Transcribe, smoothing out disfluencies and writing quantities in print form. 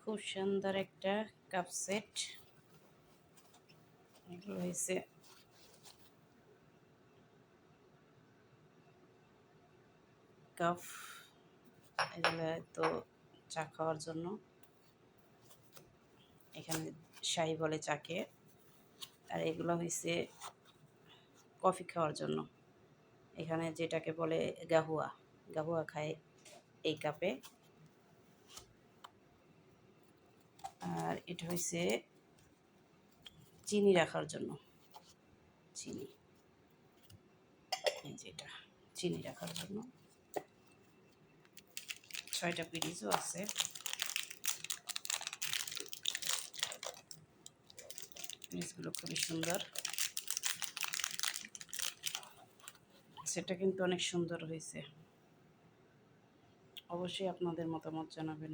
খুব সুন্দর একটা কাপ সেট। এগুলো হয়েছে কাপ, এগুলো তো চা খাওয়ার জন্য। এখানে শাহি বলে চাকে, আর এগুলো হয়েছে কফি খাওয়ার জন্য। এখানে যেটাকে বলে গাহুয়া, গাহুয়া খায় এই কাপে। আর এটা হয়েছে চিনি রাখার জন্য, চিনি, এই যেটা চিনি রাখার জন্য। 6টা পিরিচও আছে। পিরিচগুলো খুবই সুন্দর, সেটা কিন্তু অনেক সুন্দর হয়েছে। অবশ্যই আপনাদের মতামত জানাবেন।